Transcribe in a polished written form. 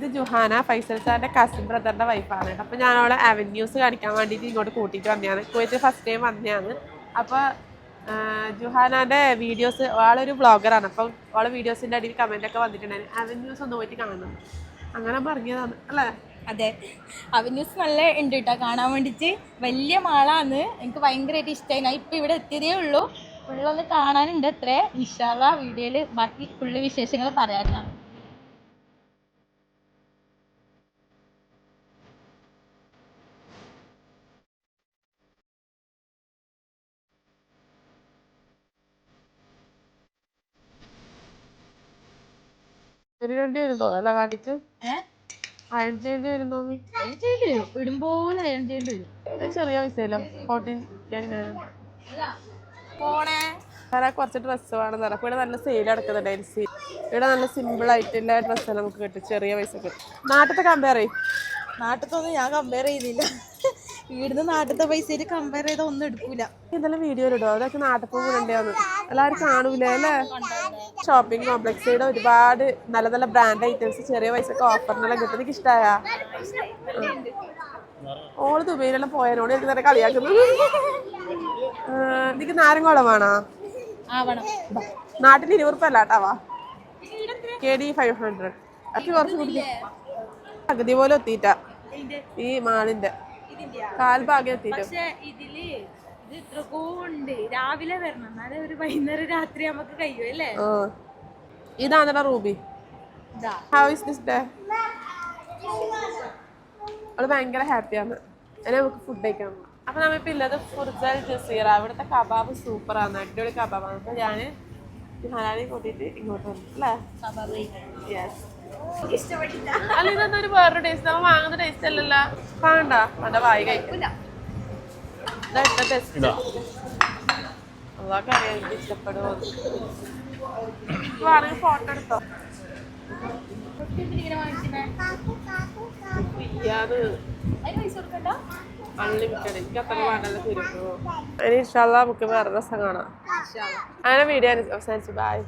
ഇത് ജുഹാന ഫൈസൽ സാറിന്റെ കസിൻ ബ്രദറിന്റെ വൈഫാണ്. അപ്പൊ ഞാൻ അവളെ അവന്യൂസ് കാണിക്കാൻ വേണ്ടിയിട്ട് ഇങ്ങോട്ട് കൂട്ടിയിട്ട് വന്നതാണ്. കുവൈറ്റ് ഫസ്റ്റ് ടൈം വന്നതാണ്. അപ്പൊ ജുഹാനാന്റെ വീഡിയോസ്, ആളൊരു വ്ളോഗറാണ്. അപ്പം അവളെ വീഡിയോസിന്റെ അടിയിൽ കമന്റ് ഒക്കെ വന്നിട്ടുണ്ടായിരുന്നു, അവന്യൂസ് ഒന്ന് പോയിട്ട് കാണണം. അങ്ങനെ പറഞ്ഞതാണ് അല്ലേ? അതെ, അവന്യൂസ് നല്ല ഉണ്ട് കേട്ടോ കാണാൻ വേണ്ടിയിട്ട്. വലിയ മാളാണ്, എനിക്ക് ഭയങ്കരമായിട്ട് ഇഷ്ടമായി. ഞാൻ ഇപ്പം ഇവിടെ എത്തിയതേ ഉള്ളൂ. ഫുള്ളൊന്ന് കാണാനുണ്ട് അത്രേ. ഇൻഷാ അല്ലാഹ് വീഡിയോയിൽ ബാക്കി ഫുള്ള് വിശേഷങ്ങൾ പറയാനാണ്. കാണിച്ച് അയൺ ചെയ്യേണ്ടി വരുന്നോ? ഇടുമ്പോലെ അയൺ ചെയ്യേണ്ടി വരും. ചെറിയ പൈസയല്ലോ കുറച്ച് ഡ്രസ്സ് വേണം. അപ്പൊ ഇവിടെ നല്ല സെയിൽ നടക്കുന്നുണ്ട്. ഇവിടെ നല്ല സിമ്പിൾ ആയിട്ടുള്ള ഡ്രസ്സ് നമുക്ക് കിട്ടും ചെറിയ പൈസക്ക്. നാട്ടിലത്തെ കമ്പയർ ചെയ്യും. നാട്ടിലത്തൊന്നും ഞാൻ കമ്പയർ ചെയ്യുന്നില്ല. ഇവിടുന്ന് നാട്ടിലത്തെ പൈസയിൽ കമ്പയർ ചെയ്താൽ ഒന്നും എടുക്കൂല. ഇതെല്ലാം വീഡിയോ ഇടോ? അതൊക്കെ നാട്ടിൽ പോകുന്നുണ്ടെന്ന് എല്ലാവരും കാണൂലേ അല്ലേ? ഷോപ്പിംഗ് കോംപ്ലക്സിയുടെ ഒരുപാട് നല്ല നല്ല ബ്രാൻഡ് ഐറ്റംസ് ചെറിയ പൈസക്ക് ഓഫറിനെല്ലാം കിട്ടും. എനിക്ക് ഇഷ്ടമായ ഓള് ദുബൈയിലെല്ലാം പോയതിനോട് എനിക്ക് തന്നെ കളിയാക്കുന്നു. എനിക്ക് നാരങ്ങോളം വേണോ? നാട്ടിൽ 20 റുപ്യ അല്ലാട്ടാവാ. KD 500. എനിക്ക് കുറച്ച് കുടിക്കും. പകുതി പോലെ എത്തിയിട്ടാ ഈ മാളിന്റെ കാൽഭാഗ്യം എത്തിയിട്ട്. രാവിലെ വരണം, എന്നാലും ഒരു വൈകുന്നേരം രാത്രി നമുക്ക് കഴിയുമല്ലേ. ഇതാണെടാ Ruby. How is this day? അവള് ഭയങ്കര ഹാപ്പിയാണ്. അതിനെ നമുക്ക് ഫുഡ് കഴിക്കാൻ. അപ്പൊ നമ്മളിപ്പോ ഇല്ലത് ഫുർസൽ ജസീറ. ഇവിടുത്തെ കബാബ് സൂപ്പറാണ്, അടിപൊളി കബാബാണ്. അപ്പൊ ഞാന് ഹലാനെ കൂട്ടിയിട്ട് ഇങ്ങോട്ട് വന്നു അല്ലേ? യെസ്. അല്ല ഇതൊന്നൊരു വേറൊരു ടേസ്റ്റ്, നമ്മൾ വാങ്ങുന്ന ടേസ്റ്റ് അല്ലല്ലോ. വേണ്ട വേണ്ട, വായി കഴിക്കില്ല. അതൊക്കെ അറിയാം എനിക്ക് ഇഷ്ടപ്പെടുമോ. വേണമെങ്കിൽ ഫോട്ടോ എടുത്തോ. അൺലിമിറ്റഡ്. എനിക്ക് അത്ര വേണ്ടല്ലോ തരുമോ. അതിന് ഇൻഷാ അല്ലാഹ് നമുക്ക് വേറെ രസം കാണാം. അങ്ങനെ വീഡിയോ അവസാനിച്ചു. ബൈ.